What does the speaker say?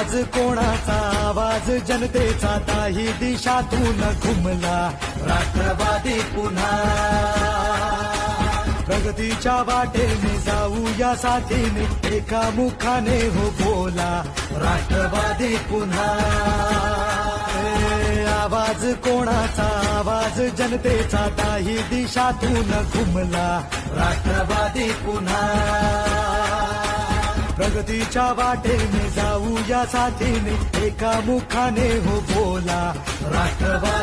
आवाज कोणाचा, आवाज जनतेचा, ताही दिशातून घुमला राष्ट्रवादी पुन्हा. प्रगतीच्या वाटेने जाऊया साथीने, एका मुखाने हो बोला राष्ट्रवादी पुन्हा. आवाज कोणाचा, आवाज जनतेचा, ताही दिशातून घुमला राष्ट्रवादी पुन्हा. प्रगतीच्या वाटेने जाऊया साथीने, एका मुखाने हो बोला राष्ट्रवादी.